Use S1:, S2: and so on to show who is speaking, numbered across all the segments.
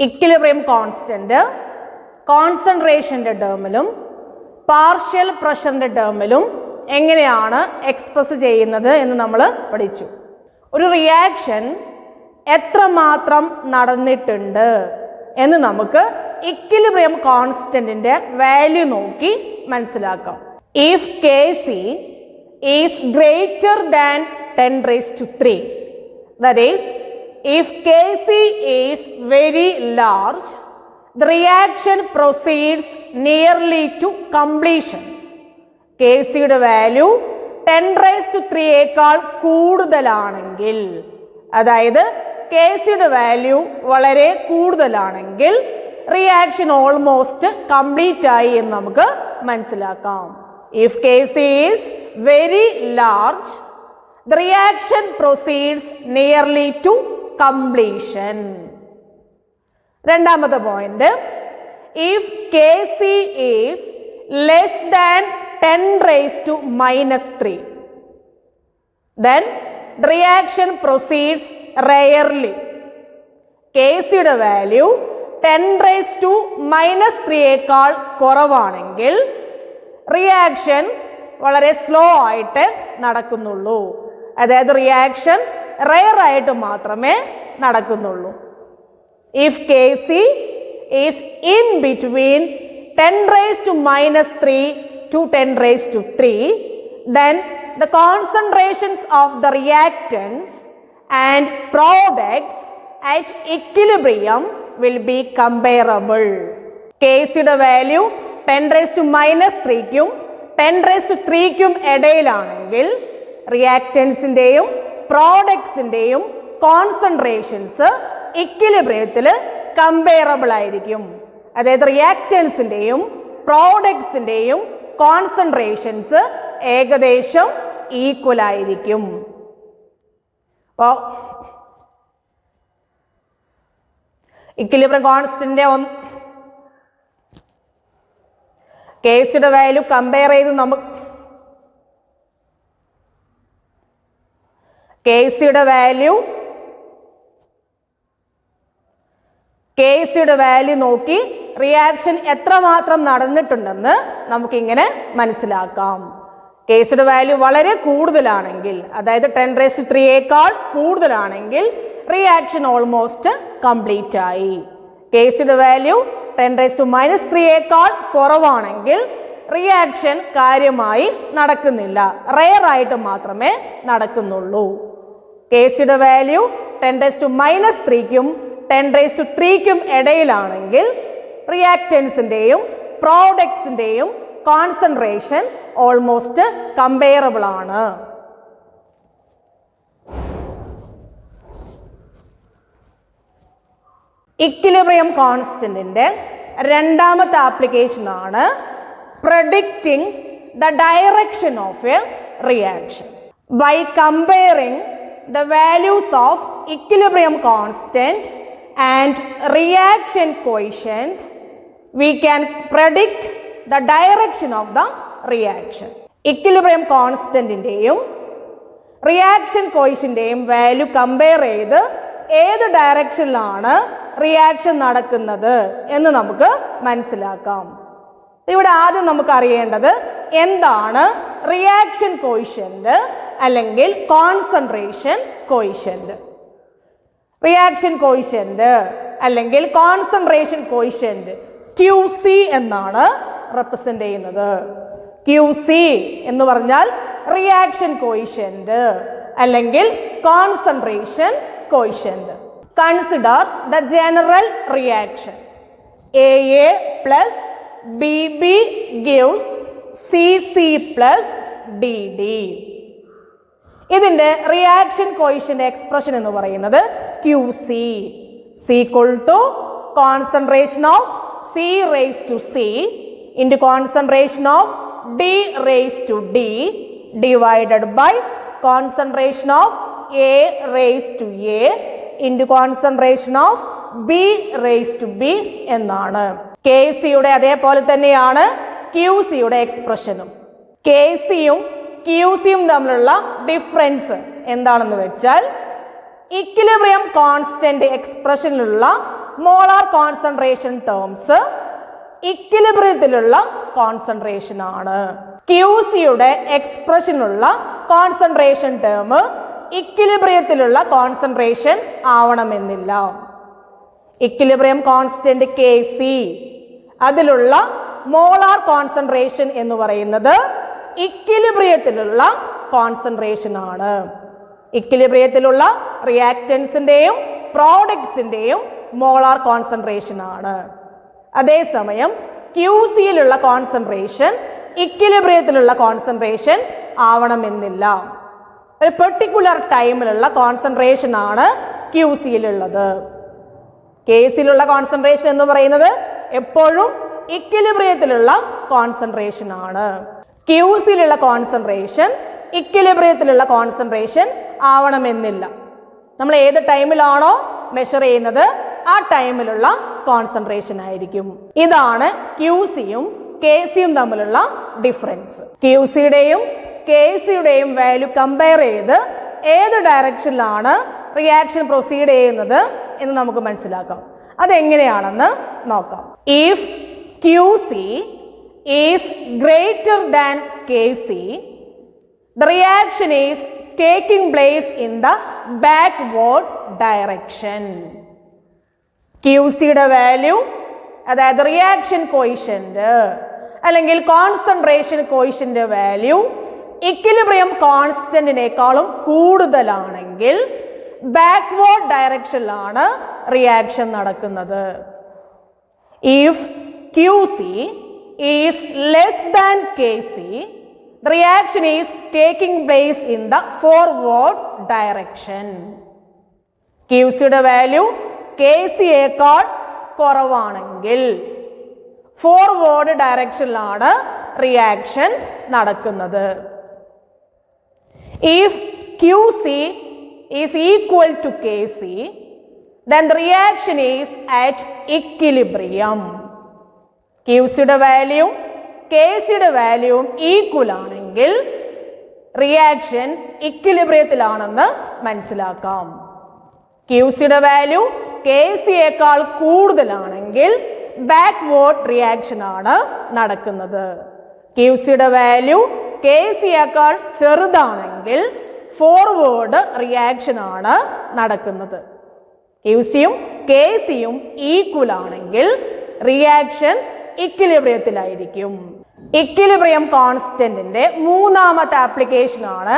S1: Equilibrium constant കോൺസെൻട്രേഷൻ്റെ ടേമിലും partial പ്രഷറിൻ്റെ ടേമിലും എങ്ങനെയാണ് express ചെയ്യുന്നത് എന്ന് നമ്മൾ പഠിച്ചു. ഒരു റിയാക്ഷൻ എത്രമാത്രം നടന്നിട്ടുണ്ട് എന്ന് നമുക്ക് ഇക്വിലിബ്രിയം കോൺസ്റ്റന്റിന്റെ വാല്യൂ നോക്കി മനസ്സിലാക്കാം. If Kc is greater than 10⁻3, that is, if Kc is very large, the reaction proceeds nearly to completion. Kcയുടെ വാല്യൂ 10⁻3യേക്കാൾ കൂടുതലാണെങ്കിൽ, അതായത് Kcയുടെ വാല്യൂ വളരെ കൂടുതലാണെങ്കിൽ റിയാക്ഷൻ ഓൾമോസ്റ്റ് കംപ്ലീറ്റ് ആയി എന്ന് നമുക്ക് മനസ്സിലാക്കാം. If Kc is very large, the reaction proceeds nearly to completion. രണ്ടാമത്തെ point, if Kc is less than 10⁻⁻3, then the reaction proceeds rarely. Kcയുടെ വാല്യൂ 10⁻⁻3യേക്കാൾ കുറവാണെങ്കിൽ റിയാക്ഷൻ വളരെ സ്ലോ ആയിട്ട് നടക്കുന്നുള്ളൂ. അതായത് റിയാക്ഷൻ റെയർ ആയിട്ട് മാത്രമേ നടക്കുന്നുള്ളൂ. If Kc is in between 10⁻³ to 10⁻3, then the concentrations of the reactants and products at equilibrium will be comparable. Kcയുടെ വാല്യൂ 10⁻⁻3ക്കും 10⁻3ക്കും ഇടയിലാണെങ്കിൽ റിയാക്റ്റൻസിൻ്റെയും പ്രോഡക്ട്സിൻ്റെയും കോൺസെൻട്രേഷൻസ് ഇക്വിലിബ്രിയത്തിൽ കമ്പയറബിൾ ആയിരിക്കും. അതായത് റിയാക്റ്റൻസിൻ്റെയും പ്രോഡക്ട്സിൻ്റെയും കോൺസെൻട്രേഷൻസ് ഏകദേശം ഈക്വൽ ആയിരിക്കും. അപ്പോൾ ഇക്വിലിബ്രിയം കോൺസ്റ്റന്റിന്റെ Kcയുടെ വാല്യൂ കമ്പയർ ചെയ്ത് നമുക്ക് Kcയുടെ വാല്യൂ നോക്കി റിയാക്ഷൻ എത്രമാത്രം നടന്നിട്ടുണ്ടെന്ന് നമുക്കിങ്ങനെ മനസ്സിലാക്കാം. Kcയുടെ വാല്യൂ വളരെ കൂടുതലാണെങ്കിൽ, അതായത് 10⁻3യേക്കാൾ കൂടുതലാണെങ്കിൽ റിയാക്ഷൻ ഓൾമോസ്റ്റ് കംപ്ലീറ്റ് ആയി. Kcയുടെ വാല്യൂ 10⁻⁻3യേക്കാൾ കുറവാണെങ്കിൽ റിയാക്ഷൻ കാര്യമായി നടക്കുന്നില്ല, റെയർ ആയിട്ട് മാത്രമേ നടക്കുന്നുള്ളൂ. Kcയുടെ വാല്യൂ 10⁻⁻3ക്കും 10⁻3ക്കും ഇടയിലാണെങ്കിൽ റിയാക്റ്റൻസിൻ്റെയും പ്രോഡക്ട്സിൻ്റെയും കോൺസെൻട്രേഷൻ ഓൾമോസ്റ്റ് കമ്പയറബിൾ ആണ്. ഇക്വിലിബ്രിയം കോൺസ്റ്റന്റിന്റെ രണ്ടാമത്തെ ആപ്ലിക്കേഷൻ ആണ് predicting the direction of a reaction. By comparing the values of equilibrium constant and reaction coefficient, we can predict the direction of the reaction. Equilibrium constant ഇന്റെയും reaction കോയിഷ്യന്റെയും value compare ചെയ്ത് ഏത് ഡയറക്ഷനിലാണ് reaction നടക്കുന്നത് എന്ന് നമുക്ക് മനസ്സിലാക്കാം. ഇവിടെ ആദ്യം നമുക്ക് അറിയേണ്ടത് എന്താണ് റിയാക്ഷൻ കോയിഷ്യന്റ് അല്ലെങ്കിൽ കോൺസെൻട്രേഷൻ കോയിഷ്യന്റ്. റിയാക്ഷൻ കോയിഷ്യന്റ് അല്ലെങ്കിൽ കോൺസെൻട്രേഷൻ കോയിഷ്യന്റ് QC എന്നാണ് റെപ്രസെന്റ് ചെയ്യുന്നത്. QC എന്ന് പറഞ്ഞാൽ റിയാക്ഷൻ കോയിഷ്യന്റ് അല്ലെങ്കിൽ concentration quotient. Consider the general reaction AA plus BB gives CC plus DD. ഇതിന്റെ റിയാക്ഷൻ കോയിഷ്യന്റ് എക്സ്പ്രഷൻ എന്ന് പറയുന്നത് QC equal to concentration of C raised to C into concentration of D raised to D divided by concentration of A raised to A into concentration of B raised to B എന്നാണ്. KCയുടെ അതേപോലെ തന്നെയാണ് QCയുടെ എക്സ്പ്രഷനും. KCയും QCയും തമ്മിലുള്ള difference എന്താണെന്ന് വെച്ചാൽ equilibrium constant എക്സ്പ്രഷനിലുള്ള molar concentration terms ഇക്വിലിബ്രിയത്തിലുള്ള concentration ആണ്. ക്യൂസിയുടെ എക്സ്പ്രഷനുള്ള കോൺസെൻട്രേഷൻ ടേം ഇക്വിലിബ്രിയത്തിലുള്ള കോൺസെൻട്രേഷൻ ആവണമെന്നില്ല. ഇക്വിലിബ്രിയം കോൺസ്റ്റന്റ് Kc അതിലുള്ള മോളാർ കോൺസെൻട്രേഷൻ എന്ന് പറയുന്നത് ഇക്വിലിബ്രിയത്തിലുള്ള കോൺസെൻട്രേഷൻ ആണ്. ഇക്വിലിബ്രിയത്തിലുള്ള റിയാക്റ്റൻസിന്റെയും പ്രോഡക്ട്സിന്റെയും മോളാർ കോൺസെൻട്രേഷൻ ആണ്. അതേസമയം ക്യൂസിയിലുള്ള കോൺസെൻട്രേഷൻ ഇക്വിലിബ്രിയത്തിലുള്ള കോൺസെൻട്രേഷൻ ആവണമെന്നില്ല. ഒരു പെർട്ടിക്കുലർ ടൈമിലുള്ള കോൺസെൻട്രേഷൻ ആണ് ക്യൂസിയിലുള്ളത്. കേസിലുള്ള കോൺസെൻട്രേഷൻ എന്ന് പറയുന്നത് എപ്പോഴും ഇക്വിലിബ്രിയത്തിലുള്ള കോൺസെൻട്രേഷൻ ആണ്. ക്യൂസിലുള്ള കോൺസെൻട്രേഷൻ ഇക്വിലിബ്രിയത്തിലുള്ള കോൺസെൻട്രേഷൻ ആവണമെന്നില്ല. നമ്മൾ ഏത് ടൈമിലാണോ മെഷർ ചെയ്യുന്നത് ആ ടൈമിലുള്ള കോൺസെൻട്രേഷൻ ആയിരിക്കും. ഇതാണ് ക്യൂസിയും കേസിയും തമ്മിലുള്ള ഡിഫറൻസ്. ക്യൂസിയുടെയും കേസിയുടെയും വാല്യൂ കമ്പയർ ചെയ്ത് ഏത് ഡയറക്ഷനിലാണ് റിയാക്ഷൻ പ്രൊസീഡ് ചെയ്യുന്നത് എന്ന് നമുക്ക് മനസ്സിലാക്കാം. അതെങ്ങനെയാണെന്ന് നോക്കാം. If QC is greater than Kc, the reaction is taking place in the backward direction. QCയുടെ വാല്യൂ, അതായത് റിയാക്ഷൻ കോയിഷ്യന്റ് അല്ലെങ്കിൽ കോൺസെൻട്രേഷൻ കോയിഷ്യന്റ് വാല്യൂ ഇക്വിലിബ്രിയം കോൺസ്റ്റന്റിനേക്കാളും കൂടുതലാണെങ്കിൽ ബാക്ക്വേർഡ് ഡയറക്ഷനിലാണ് റിയാക്ഷൻ നടക്കുന്നത്. If QC is less than Kc, the reaction is taking place in the forward direction. QCയുടെ value Kcയേക്കാൾ കുറവാണെങ്കിൽ ഫോർവേഡ് ഡയറക്ഷനിലാണ് റിയാക്ഷൻ നടക്കുന്നത്. If QC is equal to Kc, then the reaction is at equilibrium. QCയുടെ വാല്യൂവും Kcയുടെ വാല്യൂവും ഈക്വൽ ആണെങ്കിൽ റിയാക്ഷൻ ഇക്വിലിബ്രിയത്തിലാണെന്ന് മനസ്സിലാക്കാം. QCയുടെ വാല്യൂ Kcയേക്കാൾ കൂടുതലാണെങ്കിൽ ബാക്ക്വേർഡ് റിയാക്ഷൻ ആണ് നടക്കുന്നത്. QCയുടെ വാല്യൂ Kcയേക്കാൾ ചെറുതാണെങ്കിൽ ഫോർവേഡ് റിയാക്ഷൻ ആണ് നടക്കുന്നത്. QCയും Kcയും ഈക്വൽ ആണെങ്കിൽ റിയാക്ഷൻ ഇക്വിലിബ്രിയത്തിലായിരിക്കും. ഇക്വിലിബ്രിയം കോൺസ്റ്റന്റിന്റെ മൂന്നാമത്തെ ആപ്ലിക്കേഷൻ ആണ്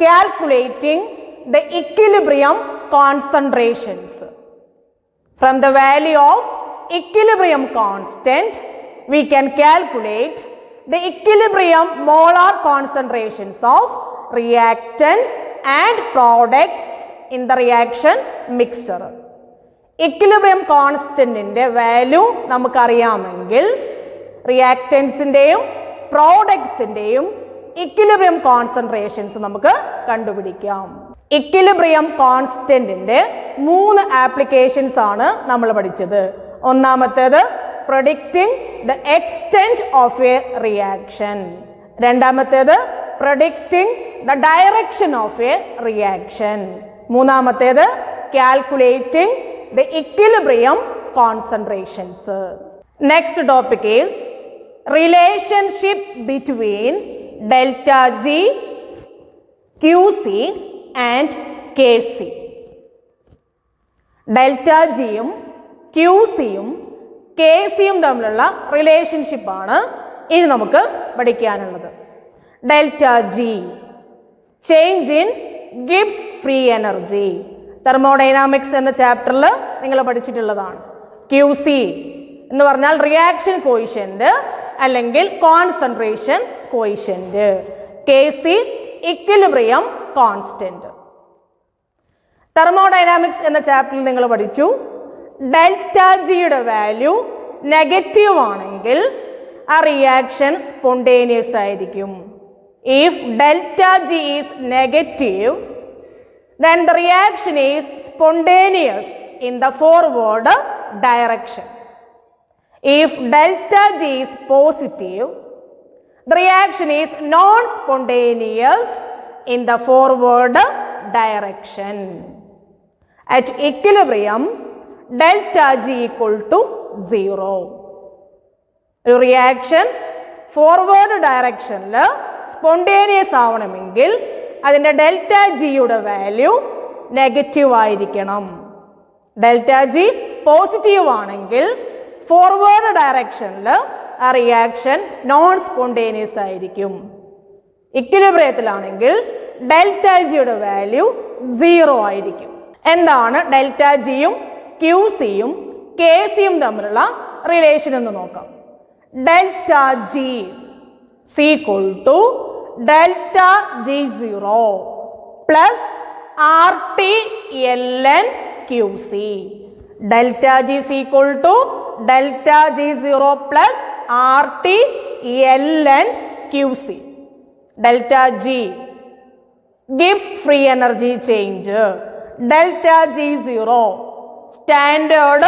S1: calculating the equilibrium concentrations. From the value of equilibrium constant we can calculate the equilibrium molar concentrations of reactants and products in the reaction mixture. Equilibrium constant value നമുക്കറിയാമെങ്കിൽ റിയാക്റ്റൻസിന്റെയും പ്രോഡക്ട്സിന്റെയും equilibrium concentrations നമുക്ക് കണ്ടുപിടിക്കാം. Equilibrium കോൺസ്റ്റന്റിന്റെ 3 applications ആണ് നമ്മൾ പഠിച്ചത്. ഒന്നാമത്തേത് predicting the extent of a reaction. രണ്ടാമത്തേത് predicting the direction of a reaction. മൂന്നാമത്തേത് calculating the equilibrium concentrations. Next topic is relationship between delta G, QC and KC. delta Gയും QCയും KCയും തമ്മിലുള്ള relationship ആണ് ഇനി നമുക്ക് പഠിക്കാനുള്ളത്. Delta G change in Gibbs free energy, thermodynamics എന്ന ചാപ്റ്ററിൽ നിങ്ങൾ പഠിച്ചിട്ടുള്ളതാണ്. QC എന്ന് പറഞ്ഞാൽ റിയാക്ഷൻ കോയിഷ്യന്റ് അല്ലെങ്കിൽ concentration quotient. KC equilibrium constant. Thermodynamics എന്ന ചാപ്റ്ററിൽ നിങ്ങൾ പഠിച്ചു ഡെൽറ്റ ജിയുടെ വാല്യൂ നെഗറ്റീവ് ആണെങ്കിൽ ആ റിയാക്ഷൻ സ്പോണ്ടേനിയസ് ആയിരിക്കും. If delta G is negative then the reaction is spontaneous in the forward direction. If delta G is positive, the reaction is non-spontaneous in the forward direction. At equilibrium, delta G equal to 0. ഒരു reaction forward ഡയറക്ഷനിൽ spontaneous ആവണമെങ്കിൽ അതിൻ്റെ delta ജിയുടെ value negative ആയിരിക്കണം. Delta G positive ആണെങ്കിൽ forward ഡയറക്ഷനിൽ ആ reaction non spontaneous ആയിരിക്കും. ഇക്വിലിബ്രിയത്തിലാണെങ്കിൽ ഡെൽറ്റ ജിയുടെ വാല്യൂ 0 ആയിരിക്കും. എന്താണ് ഡെൽറ്റ ജിയും ക്യൂ സിയും കെ സിയും തമ്മിലുള്ള റിലേഷൻ എന്ന് നോക്കാം. Delta G equal to delta G 0 plus R T L N Q C. Delta G equal to delta G 0 plus R T L N Q C. Delta G gives free energy change. Delta G0 standard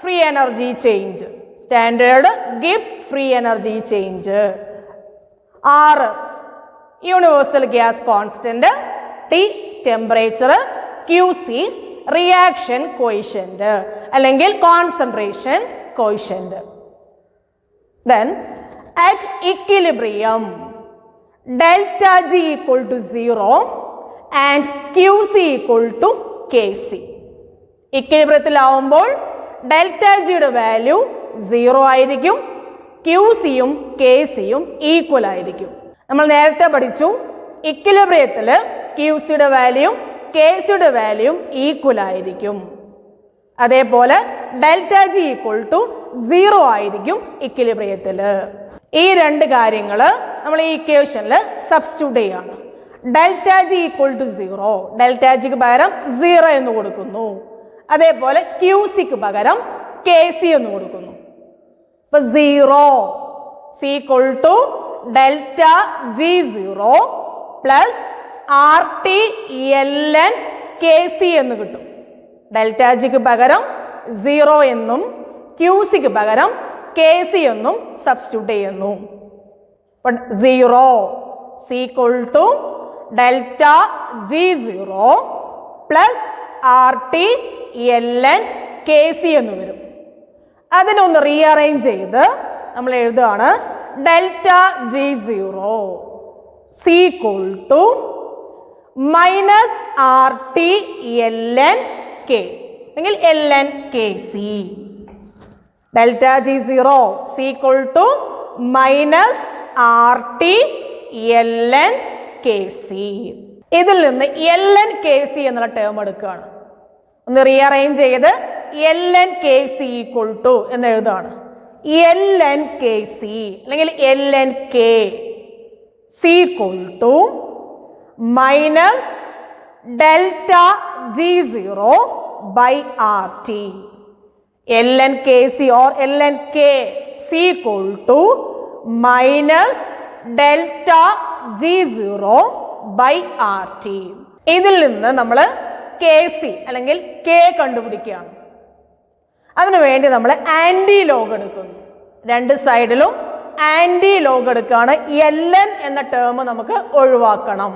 S1: free energy change. Standard gives free energy change. R universal gas constant. T temperature. QC reaction coefficient അല്ലെങ്കിൽ concentration coefficient. Then at equilibrium delta G equal to 0 and QC equal to KC. ഇക്വിലിബ്രിയത്തിലാവുമ്പോൾ delta ജിയുടെ value 0 ആയിരിക്കും, ക്യൂസിയും K സിയും equal ആയിരിക്കും. നമ്മൾ നേരത്തെ പഠിച്ചു ഇക്വിലിബ്രിയത്തിൽ ക്യൂസിയുടെ വാല്യൂയും K സിയുടെ വാല്യൂയും ഈക്വൽ ആയിരിക്കും. അതേപോലെ ഡെൽറ്റ ജി ഈക്വൽ ടു 0 ആയിരിക്കും ഇക്വിലിബ്രിയത്തിൽ. ഈ രണ്ട് കാര്യങ്ങൾ നമ്മൾ ഈ ഇക്വേഷനിൽ സബ്സ്റ്റിറ്റ്യൂട്ട് ചെയ്യാണ്. Delta G equal to 0, delta ജിക്ക് പകരം 0 എന്ന് കൊടുക്കുന്നു. അതേപോലെ ക്യൂ സിക്ക് പകരം കെ സി എന്ന് കൊടുക്കുന്നു. ഇപ്പൊ 0 equal to delta G 0 plus R T L N K C എന്ന് കിട്ടും. ഡെൽറ്റ ജിക്ക് പകരം 0 എന്നും ക്യൂ സിക്ക് പകരം കെ സി എന്നും സബ്സ്റ്റിറ്റ്യൂട്ട് ചെയ്യുന്നു. 0 equal to delta G 0 plus R T L N K C എന്ന് വരും. അതിനൊന്ന് റീഅറേഞ്ച് ചെയ്ത് നമ്മൾ എഴുതുകയാണ് delta G 0 equal to minus R T L N K അല്ലെങ്കിൽ L N K C. Delta G 0 equal to minus R T L N K C. ഇതിൽ നിന്ന് L N K C എന്നുള്ള ടേം എടുക്കുകയാണ്. ഒന്ന് rearrange ചെയ്ത് L N K C equal to എന്ന് എഴുതുകയാണ്. L N K C അല്ലെങ്കിൽ L N K equal to minus delta G 0 by R T. L N K C or L N K equal to minus delta G 0 by R T. ഇതിൽ നിന്ന് നമ്മൾ K C അല്ലെങ്കിൽ K കണ്ടുപിടിക്കുകയാണ്. അതിനുവേണ്ടി നമ്മൾ anti log എടുക്കുന്നു. രണ്ട് സൈഡിലും ആന്റി ലോഗ് എടുക്കുകയാണ്. എൽ എൻ എന്ന ടേം നമുക്ക് ഒഴിവാക്കണം,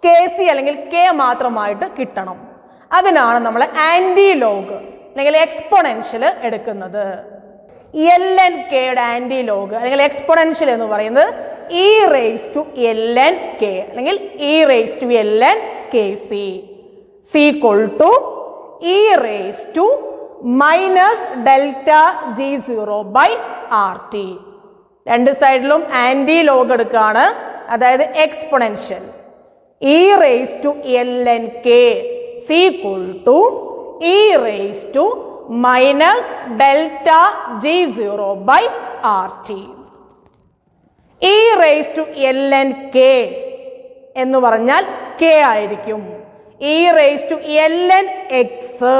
S1: കെ സി അല്ലെങ്കിൽ കെ മാത്രമായിട്ട് കിട്ടണം. അതിനാണ് നമ്മൾ ആന്റി ലോഗ് അല്ലെങ്കിൽ എക്സ്പോണൻഷ്യൽ എടുക്കുന്നത്. എൽ എൻ കെയുടെ ആന്റി ലോഗ് അല്ലെങ്കിൽ എക്സ്പോണൻഷ്യൽ എന്ന് പറയുന്നത് e raise to L N K അല്ലെങ്കിൽ e raise to L N K C equal to E raise to minus delta G 0 by R T. രണ്ട് സൈഡിലും anti log എടുക്കുകയാണ്, അതായത് exponential. E raise to L N K equal to E raise to minus delta G 0 by R T. E raise to L N K എന്ന് പറഞ്ഞാൽ K ആയിരിക്കും. E raise to L N X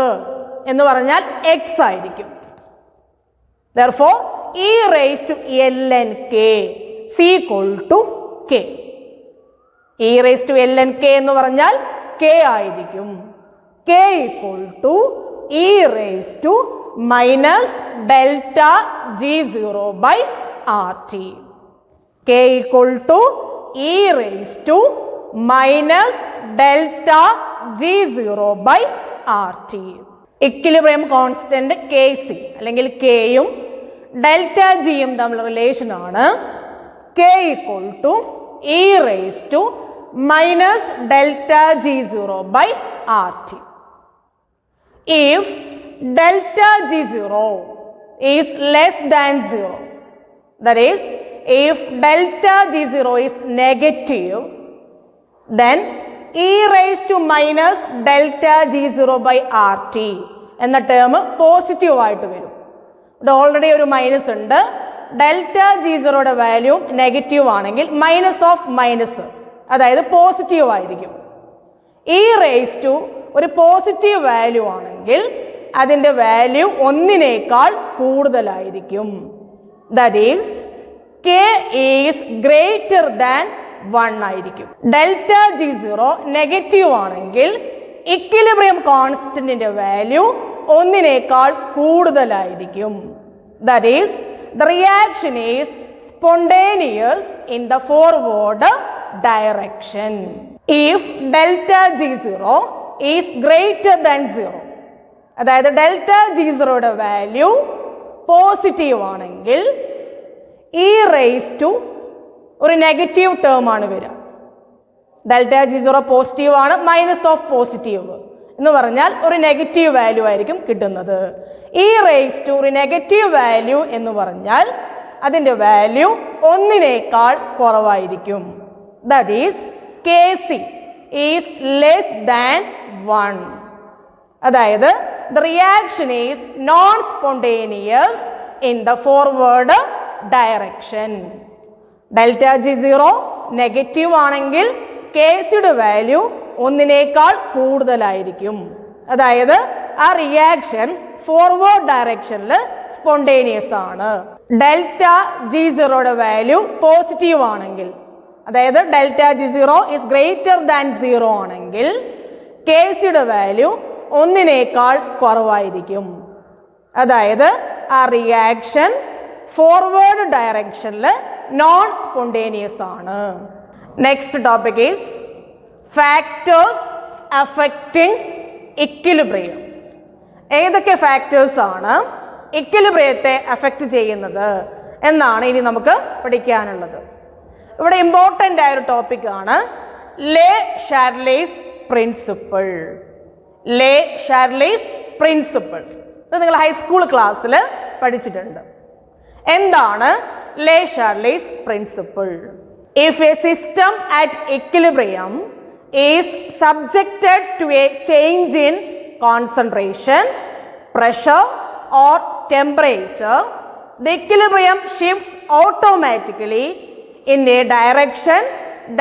S1: എന്ന് പറഞ്ഞാൽ X ആയിരിക്കും. Therefore, e raised to ln k is equal to k. e raised to ln k എന്ന് പറഞ്ഞാൽ k ആയിരിക്കും. k equal to e raised to minus delta g0 by rt. k equal to e raised to minus delta g0 by rt. Equilibrium constant K C അല്ലെങ്കിൽ കെയും delta ജിയും തമ്മിലുള്ള റിലേഷൻ ആണ് K equal to E raise to minus delta G zero by R T. If delta G0 is less than 0, that is, if delta G0 is negative, then e raised to minus delta G0 by RT എന്ന term positive ആയിട്ട് വരും. ഇവിടെ already ഒരു minus ഉണ്ട്. Delta G0യുടെ value negative ആണെങ്കിൽ minus of minus, അതായത് positive ആയിരിക്കും. E raise to ഒരു പോസിറ്റീവ് വാല്യൂ ആണെങ്കിൽ അതിൻ്റെ വാല്യൂ ഒന്നിനേക്കാൾ കൂടുതലായിരിക്കും. That is K is greater than 1 ആയിരിക്കും. ഡെൽറ്റ G0 നെഗറ്റീവ് ആണെങ്കിൽ ഇക്വിലിബ്രിയം കോൺസ്റ്റന്റിന്റെ വാല്യൂ ഒന്നിനേക്കാൾ കൂടുതലായിരിക്കും. That is the reaction is spontaneous in the forward direction. If delta G0 is greater than 0, അതായത് delta G0യുടെ value positive ആണെങ്കിൽ E raise to ഒരു negative term ആണ് വരിക. Delta G0 positive ആണ്, minus of positive എന്ന് പറഞ്ഞാൽ ഒരു നെഗറ്റീവ് വാല്യൂ ആയിരിക്കും കിട്ടുന്നത്. ഇ റേസ് ടു ഒരു നെഗറ്റീവ് വാല്യൂ എന്ന് പറഞ്ഞാൽ അതിൻ്റെ വാല്യൂ ഒന്നിനേക്കാൾ കുറവായിരിക്കും. That is K C is less than 1. അതായത് the reaction is non-spontaneous in the forward direction. Delta G0 negative ആണെങ്കിൽ കെ സിയുടെ വാല്യൂ ഒന്നിനേക്കാൾ കൂടുതലായിരിക്കും. അതായത് ആ റിയാക്ഷൻ ഫോർവേഡ് ഡയറക്ഷനിൽ സ്പോണ്ടേനിയസ് ആണ്. ഡെൽറ്റ G0യുടെ വാല്യൂ പോസിറ്റീവ് ആണെങ്കിൽ, അതായത് delta G0 is greater than 0 ആണെങ്കിൽ കെ സിയുടെ വാല്യൂ ഒന്നിനേക്കാൾ കുറവായിരിക്കും. അതായത് ആ റിയാക്ഷൻ ഫോർവേഡ് ഡയറക്ഷനിൽ നോൺ സ്പോണ്ടേനിയസ് ആണ്. Next topic is factors affecting equilibrium. ഏതൊക്കെ ഫാക്ടേഴ്സ് ആണ് ഇക്വിലിബ്രിയത്തെ അഫക്റ്റ് ചെയ്യുന്നത് എന്നാണ് ഇനി നമുക്ക് പഠിക്കാനുള്ളത്. ഇവിടെ ഇമ്പോർട്ടൻ്റ് ആയ ഒരു ടോപ്പിക്കാണ് ലേ ഷാർലേസ് പ്രിൻസിപ്പിൾ. ലേ ഷാർലേസ് പ്രിൻസിപ്പിൾ ഇത് നിങ്ങൾ ഹൈസ്കൂൾ ക്ലാസ്സിൽ പഠിച്ചിട്ടുണ്ട്. എന്താണ് Le Chatelier's principle? If a system at equilibrium is subjected to a change in concentration, pressure or temperature, the equilibrium shifts automatically in a direction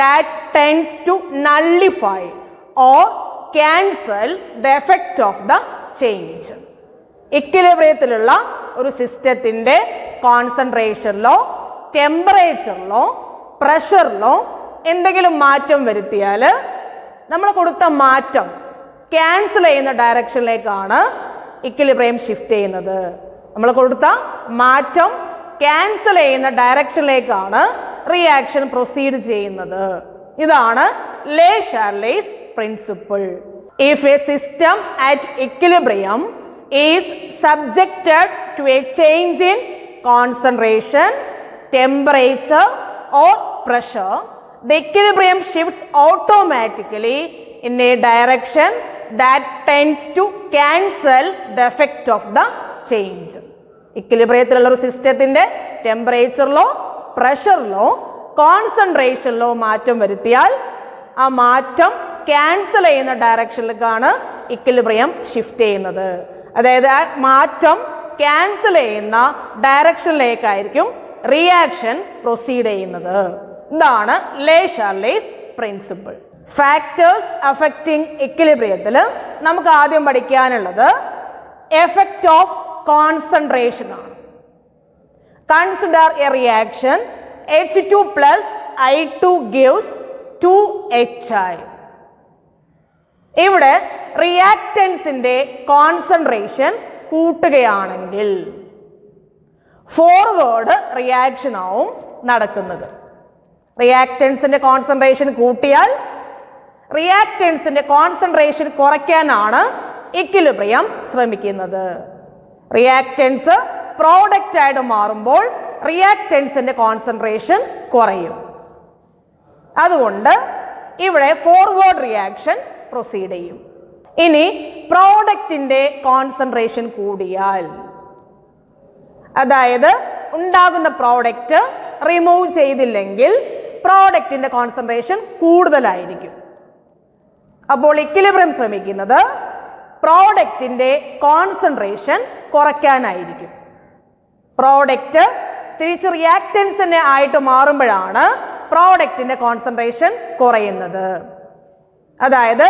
S1: that tends to nullify or cancel the effect of the change. ഇക്വിലിബ്രിയത്തിലുള്ള ഒരു സിസ്റ്റത്തിൻ്റെ കോൺസെൻട്രേഷനിലോ ടെമ്പറേച്ചറിലോ പ്രഷറിലോ എന്തെങ്കിലും മാറ്റം വരുത്തിയാൽ നമ്മൾ കൊടുത്ത മാറ്റം cancel ചെയ്യുന്ന ഡയറക്ഷനിലേക്കാണ് equilibrium shift ചെയ്യുന്നത്. നമ്മൾ കൊടുത്ത മാറ്റം ക്യാൻസൽ ചെയ്യുന്ന ഡയറക്ഷനിലേക്കാണ് റിയാക്ഷൻ പ്രൊസീഡ് ചെയ്യുന്നത്. ഇതാണ് Le Chatelier's principle. If a system at equilibrium is subjected to a change in concentration, temperature or pressure, the equilibrium shifts automatically in a direction that tends to cancel the effect of the change. ഇക്വിലിബ്രിയത്തിലുള്ള ഒരു സിസ്റ്റത്തിൻ്റെ ടെമ്പറേച്ചറിലോ പ്രഷറിലോ കോൺസെൻട്രേഷനിലോ മാറ്റം വരുത്തിയാൽ ആ മാറ്റം cancel ചെയ്യുന്ന ഡയറക്ഷനിലേക്കാണ് equilibrium shift ചെയ്യുന്നത്. അതായത് ആ മാറ്റം ക്യാൻസൽ ചെയ്യുന്ന ഡയറക്ഷനിലേക്കായിരിക്കും റിയാക്ഷൻ പ്രൊസീഡ് ചെയ്യുന്നത്. ഇതാണ് Le Chatelier's principle. Factors affecting ഇക്വിലിബ്രിയത്തിൽ നമുക്ക് ആദ്യം പഠിക്കാനുള്ളത് എഫക്റ്റ് ഓഫ് കോൺസെൻട്രേഷൻ ആണ്. Consider A reaction H2 plus I2 gives 2HI. ഇവിടെ റിയാക്റ്റൻസിന്റെ കോൺസെൻട്രേഷൻ കൂട്ടുകയാണെങ്കിൽ ഫോർവേഡ് റിയാക്ഷൻ ആവും നടക്കുന്നത്. റിയാക്റ്റൻസിന്റെ കോൺസെൻട്രേഷൻ കൂട്ടിയാൽ റിയാക്റ്റൻസിന്റെ കോൺസെൻട്രേഷൻ കുറയ്ക്കാനാണ് ഇക്വിലിബ്രിയം ശ്രമിക്കുന്നത്. റിയാക്റ്റൻസ് പ്രോഡക്റ്റ് ആയിട്ട് മാറുമ്പോൾ റിയാക്റ്റൻസിന്റെ കോൺസെൻട്രേഷൻ കുറയും. അതുകൊണ്ട് ഇവിടെ ഫോർവേഡ് റിയാക്ഷൻ പ്രൊസീഡ് ചെയ്യും. ഇനി പ്രോഡക്റ്റിന്റെ കോൺസെൻട്രേഷൻ കൂടിയാൽ, അതായത് ഉണ്ടാകുന്ന പ്രോഡക്റ്റ് റിമൂവ് ചെയ്തില്ലെങ്കിൽ പ്രോഡക്റ്റിന്റെ കോൺസെൻട്രേഷൻ കൂടുതലായിരിക്കും. അപ്പോൾ ഇക്വിലിബ്രിയം ശ്രമിക്കുന്നത് പ്രോഡക്റ്റിന്റെ കോൺസെൻട്രേഷൻ കുറയ്ക്കാനായിരിക്കും. പ്രോഡക്റ്റ് തിരിച്ച് റിയാക്റ്റൻസിനെ ആയിട്ട് മാറുമ്പോഴാണ് പ്രോഡക്റ്റിന്റെ കോൺസെൻട്രേഷൻ കുറയുന്നത്. അതായത്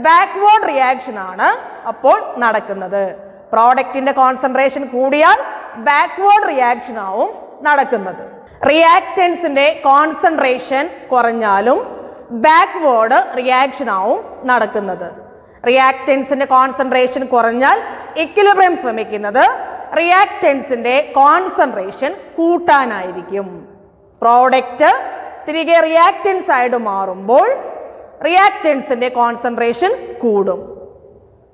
S1: ബാക്ക്വേർഡ് റിയാക്ഷൻ ആണ് അപ്പോൾ നടക്കുന്നത്. പ്രോഡക്റ്റിന്റെ കോൺസെൻട്രേഷൻ കൂടിയാൽ ബാക്ക്വേർഡ് റിയാക്ഷൻ ആവും നടക്കുന്നത്. റിയാക്റ്റൻസിന്റെ കോൺസെൻട്രേഷൻ കുറഞ്ഞാലും ബാക്ക്വേർഡ് റിയാക്ഷൻ ആവും നടക്കുന്നത്. റിയാക്റ്റൻസിന്റെ കോൺസെൻട്രേഷൻ കുറഞ്ഞാൽ ഇക്വിലിബ്രിയം ശ്രമിക്കുന്നത് റിയാക്റ്റൻസിന്റെ കോൺസെൻട്രേഷൻ കൂട്ടാനായിരിക്കും. പ്രോഡക്റ്റ് തിരികെ റിയാക്റ്റൻസ് ആയിട്ട് മാറുമ്പോൾ റിയാക്റ്റൻസിന്റെ കോൺസെൻട്രേഷൻ കൂടും.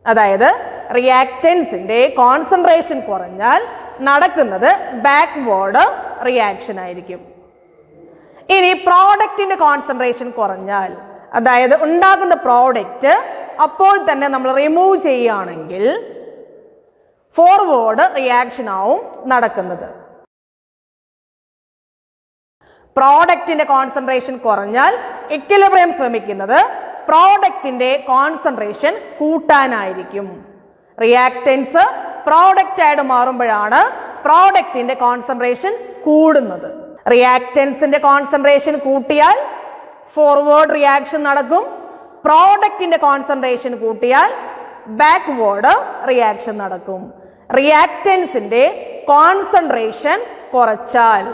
S1: അതായത് റിയാക്റ്റൻസിന്റെ കോൺസെൻട്രേഷൻ കുറഞ്ഞാൽ നടക്കുന്നത് ബാക്ക്വേർഡ് റിയാക്ഷൻ ആയിരിക്കും. ഇനി പ്രോഡക്റ്റിന്റെ കോൺസെൻട്രേഷൻ കുറഞ്ഞാൽ, അതായത് ഉണ്ടാകുന്ന പ്രോഡക്റ്റ് അപ്പോൾ തന്നെ നമ്മൾ റിമൂവ് ചെയ്യുകയാണെങ്കിൽ ഫോർവേഡ് റിയാക്ഷൻ ആവും നടക്കുന്നത്. പ്രോഡക്റ്റിന്റെ കോൺസെൻട്രേഷൻ കുറഞ്ഞാൽ ഇക്വിലിബ്രിയം ശ്രമിക്കുന്നത് പ്രോഡക്റ്റിന്റെ കോൺസെൻട്രേഷൻ കൂട്ടാനായിരിക്കും. റിയാക്റ്റൻസ് പ്രോഡക്റ്റ് ആയിട്ട് മാറുമ്പോഴാണ് പ്രോഡക്റ്റിന്റെ കോൺസെൻട്രേഷൻ കൂടുന്നത്. റിയാക്റ്റൻസിന്റെ കോൺസെൻട്രേഷൻ കൂട്ടിയാൽ ഫോർവേഡ് റിയാക്ഷൻ നടക്കും. പ്രോഡക്റ്റിന്റെ കോൺസെൻട്രേഷൻ കൂട്ടിയാൽ ബാക്ക്വേർഡ് റിയാക്ഷൻ നടക്കും. റിയാക്റ്റൻസിന്റെ കോൺസെൻട്രേഷൻ കുറച്ചാൽ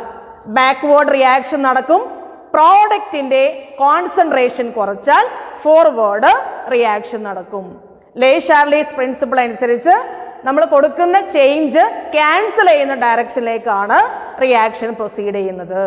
S1: ബാക്ക്വേർഡ് റിയാക്ഷൻ നടക്കും. പ്രോഡക്റ്റിന്റെ കോൺസെൻട്രേഷൻ കുറച്ചാൽ ഫോർവേഡ് റിയാക്ഷൻ നടക്കും. ലേ ഷാർലീസ് പ്രിൻസിപ്പിൾ അനുസരിച്ച് നമ്മൾ കൊടുക്കുന്ന ചേഞ്ച് ക്യാൻസൽ ചെയ്യുന്ന ഡയറക്ഷനിലേക്കാണ് റിയാക്ഷൻ പ്രൊസീഡ് ചെയ്യുന്നത്.